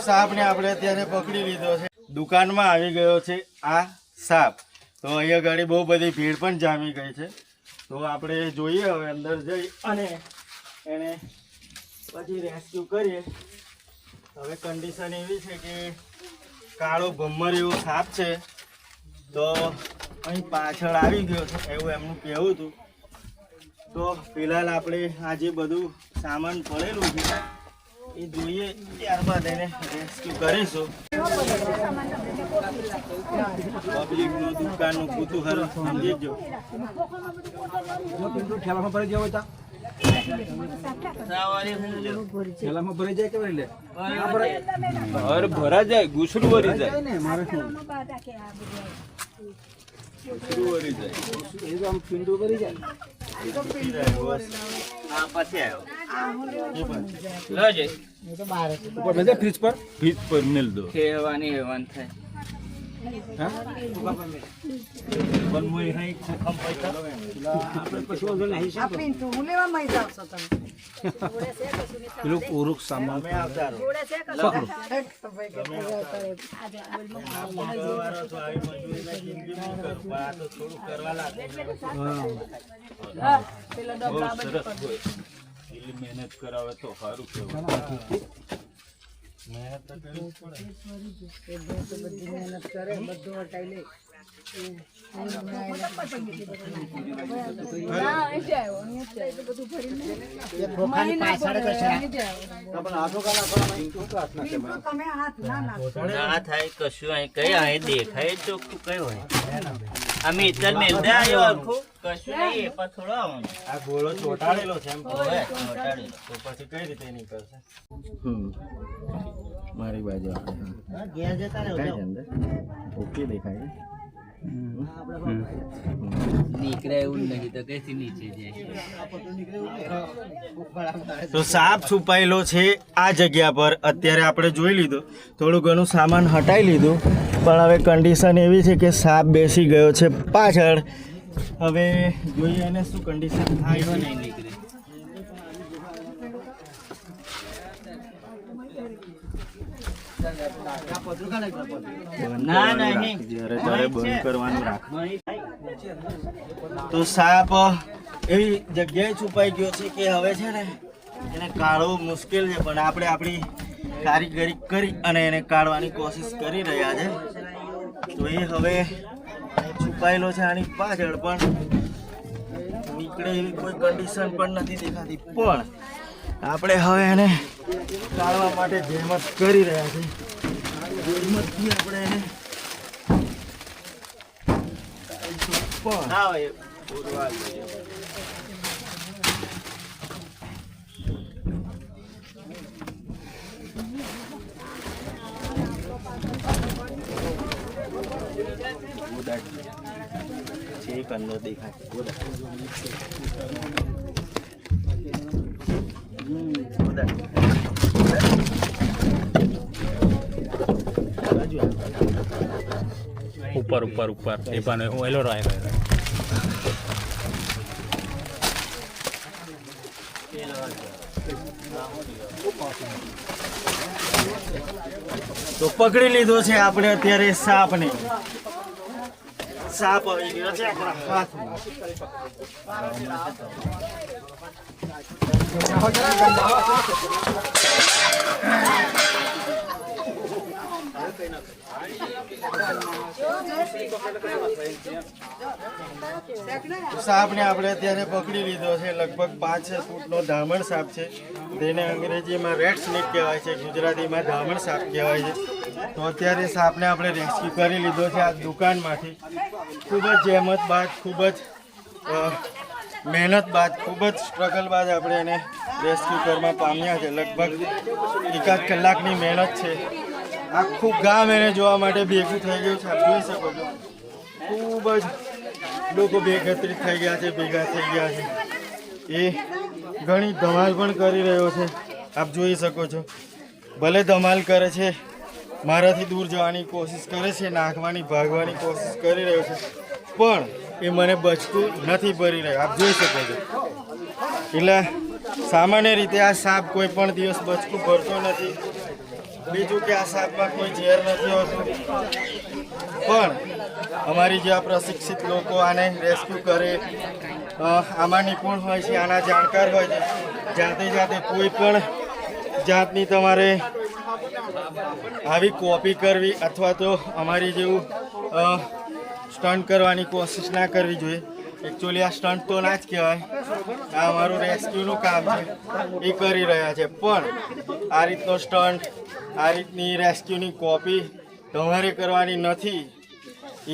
સાપને આપણે અત્યારે પકડી લીધો છે, દુકાનમાં આવી ગયો છે આ સાપ. તો અહીંયા ગાડી બહુ બધી ભીડ પણ જામી ગઈ છે. તો આપણે જોઈએ હવે અંદર જઈ અને એને પછી રેસ્ક્યુ કરીએ. હવે કન્ડિશન એવી છે કે કાળો ભમર એવો સાપ છે, તો અહીં પાછળ આવી ગયો છે એવું એમનું કહેવું હતું. તો ફિલહાલ આપણે આ જે બધું સામાન પડેલું છે એ જોઈએ, ત્યારબાદ એને રેસ્ક્યુ કરીશું. પબ્લિકનું દુકાનનું કુતૂહલ સમજી જો. ઠેલામાં ભરી જાવ ભરી જાય કેવી લે ભરા જાય ગુસડું ભરી જાય ને મારે શું ભરી જાય એ તો આમ પિંડું ભરી જાય ફ્રીજ પર મેલ દો ખેવાની હેવાન થાય. મહેનત કરાવે તો સારું કેવું. મહેનત તો કરવી કશું અહીં કઈ અહીં દેખાય ચોખ્ખું કઈ હોય. અમે ઇતર મેલદા આવ્યો આખું કશું નહીં, એ પણ થોડો આવવાનું. આ ગોળો ચોટાડેલો છે એમ હોય, ચોંટાડેલો. તો પછી કઈ રીતે નીકળશે? મારી બાજુ ઓકે દેખાય નીકળે એવું નહીં તો કઈથી નીચે જાય. તો સાપ છુપાયેલો છે આ જગ્યા પર. અત્યારે આપણે જોઈ લીધું, થોડું ઘણું સામાન હટાવી લીધું, પણ હવે કન્ડિશન એવી છે કે સાપ બેસી ગયો છે પાછળ. હવે જોઈએ એને શું કન્ડિશન થાય. નહીં નીકળે. ના નહીં જ્યારે બંધ કરવાનું રાખ. તો સાપ એવી જગ્યાએ છુપાઈ ગયો છે કે હવે છે ને એને કાઢવું મુશ્કેલ છે, પણ આપણે આપણી કારીગરી કરી અને એને કાઢવાની કોશિશ કરી રહ્યા છે. તો એ હવે છુપાયેલો છે આની પાછળ, પણ નીકળે એવી કોઈ કન્ડિશન પણ નથી દેખાતી. પણ આપણે હવે એને કાઢવા માટે જહેમત કરી રહ્યા છીએ. જહેમતથી આપણે એને છેક અંદર દેખાય. ઉપર ઉપર ઉપર એ પણ ઓલો રહે. તો પકડી લીધો છે આપણે અત્યારે સાપને. સાપ આવી ગયો છે આપણા હાથમાં. સાપને આપણે અત્યારે પકડી લીધો છે. લગભગ 5-6 ફૂટનો ધામણ સાપ છે. તેને અંગ્રેજીમાં રેડ સ્નેક કહેવાય છે, ગુજરાતીમાં ધામણ સાપ કહેવાય છે. તો અત્યારે સાપને આપણે રેસ્ક્યુ કરી લીધો છે આ દુકાનમાંથી. ખૂબ જ જહેમત બાદ, ખૂબ જ મહેનત બાદ, ખૂબ જ સ્ટ્રગલ બાદ આપણે એને રેસ્ક્યુ કરવા પામ્યા છે. લગભગ 1 કલાકની મહેનત છે. આખું ગામ એને જોવા માટે ભેગું થઈ ગયું છે. આપ જોઈ શકો છો, ખૂબ જ લોકો એકત્રિત થઈ ગયા છે, ભેગા થઈ ગયા છે. એ ઘણી ધમાલ પણ કરી રહ્યો છે. આપ જોઈ શકો છો. ભલે ધમાલ કરે છે મારાથી દૂર જવાની કોશિશ કરે છે, નાખવાની ભાગવાની કોશિશ કરી રહ્યો છે, પણ એ મને બચકું નથી ભરી રહ્યો. આપ જોઈ શકો છો. એટલે સામાન્ય રીતે આ સાપ કોઈ પણ દિવસ બચકું ભરતો નથી. બીજું કે આ સાપમાં કોઈ ઝેર નથી હોતું, પણ અમારી જેવા પ્રશિક્ષિત લોકો આને રેસ્ક્યુ કરે, આમાં નિપુણ હોય છે, આના જાણકાર હોય છે. જાતે કોઈ પણ જાતની તમારે આવી કોપી કરવી અથવા તો અમારી જેવું સ્ટન્ટ કરવાની કોશિશ ના કરવી જોઈએ. એકચ્યુઅલી આ સ્ટન્ટ તો ના જ કહેવાય, આ અમારું રેસ્ક્યુનું કામ છે, એ કરી રહ્યા છે. પણ આ રીતનો સ્ટન્ટ, આ રીતની રેસ્ક્યુની કોપી તમારે કરવાની નથી,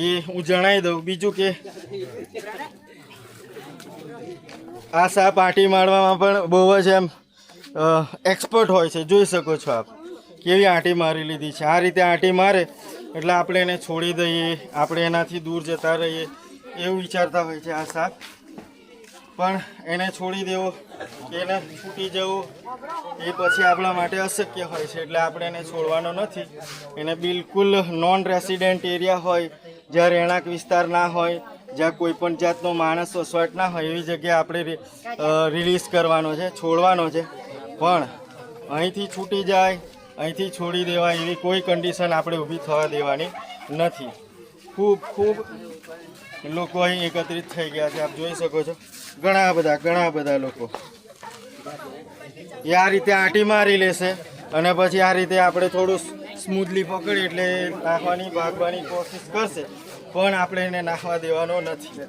એ હું જણાવી દઉં. બીજું કે આ સાપ આંટી મારવામાં પણ બહુ જ એમ એક્સપર્ટ હોય છે. જોઈ શકો છો આપ કેવી આંટી મારી લીધી છે. આ રીતે આંટી મારે એટલે આપણે એને છોડી દઈએ, આપણે એનાથી દૂર જતા રહીએ એવું વિચારતા હોય છે આ સાપ. પણ એને છોડી દેવો, એને છૂટી જવું એ પછી આપણા માટે અશક્ય હોય છે. એટલે આપણે એને છોડવાનો નથી. એને બિલકુલ નોન રેસિડેન્ટ એરિયા હોય, જ્યાં રહેણાંક વિસ્તાર ના હોય, જ્યાં કોઈ પણ જાતનો માણસ વસવાટ ના હોય એવી જગ્યાએ આપણે રિલીઝ કરવાનો છે, છોડવાનો છે. પણ અહીંથી છૂટી જાય, અહીંથી છોડી દેવાય એવી કોઈ કન્ડિશન આપણે ઊભી થવા દેવાની નથી. ખૂબ લોકો અહીં એકત્રિત થઈ ગયા છે. આપ જોઈ શકો છો, ઘણા બધા લોકો એ આ રીતે આંટી મારી લેશે અને પછી આ રીતે આપણે થોડું સ્મૂથલી પકડી એટલે નાખવાની ભાગવાની કોશિશ કરશે, પણ આપણે એને નાખવા દેવાનો નથી.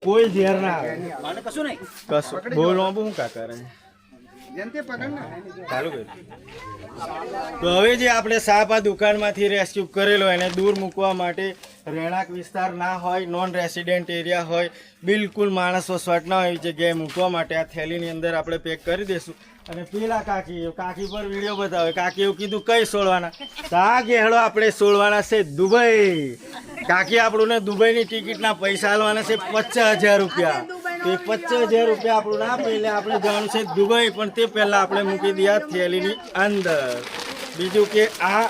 કોઈ ઝેર ના આવે, કશું બહુ લાંબુ હું કાકા રહે ચાલુ કર્યું. તો હવે જે આપણે સાપ આ દુકાનમાંથી રેસ્ક્યુ કરેલો એને દૂર મૂકવા માટે રહેણાંક વિસ્તાર ના હોય, નોન રેસિડેન્ટ એરિયા હોય, બિલકુલ માણસ વસવાટ ના હોય એવી જગ્યાએ મૂકવા માટે આ થેલીની અંદર આપણે પેક કરી દઈશું. અને પેલા કાકી પર વિડીયો બતાવે. કાકી એવું કીધું કઈ છોડવાના? તા ગેહડો આપણે છોડવાના છે દુબઈ. કાકી આપણને દુબઈની ટિકિટના પૈસા આલવાના છે 50,000 રૂપિયા. તો એ 50,000 રૂપિયા આપણું ના પહેલે આપણે જવાનું છે દુબઈ, પણ તે પહેલાં આપણે મૂકી દઈએ થેલીની અંદર. બીજું કે આ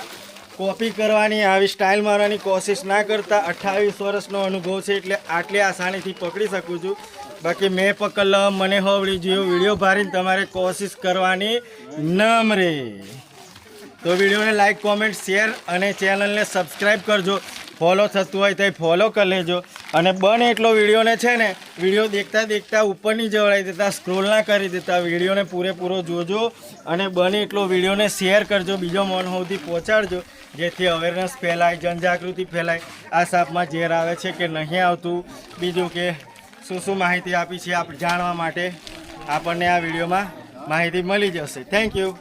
કોપી કરવાની, આવી સ્ટાઇલ મારવાની કોશિશ ના કરતા. 28 વર્ષનો અનુભવ છે એટલે આટલી આસાનીથી પકડી શકું છું. બાકી મેં પકડ મને હોવડી જેવો વિડીયો ભારીને તમારે કોશિશ કરવાની નમ રે. તો વિડીયોને લાઈક, કોમેન્ટ, શેર અને ચેનલને સબસ્ક્રાઈબ કરજો. ફોલો થતું હોય તો ફોલો કરી લેજો. અને બને એટલો વિડીયોને છે ને, વિડીયો દેખતા ઉપરની જવડાવી દેતા, સ્ક્રોલ ના કરી દેતા. વિડીયોને પૂરેપૂરો જોજો અને બને એટલો વિડીયોને શેર કરજો, બીજો મોન સુધી પહોંચાડજો, જેથી અવેરનેસ ફેલાય, જનજાગૃતિ ફેલાય. આ સાપમાં ઝેર આવે છે કે નહીં આવતું, બીજું કે શું માહિતી આપી છે આપણે જાણવા માટે આપણને આ વિડીયોમાં માહિતી મળી જશે. Thank you.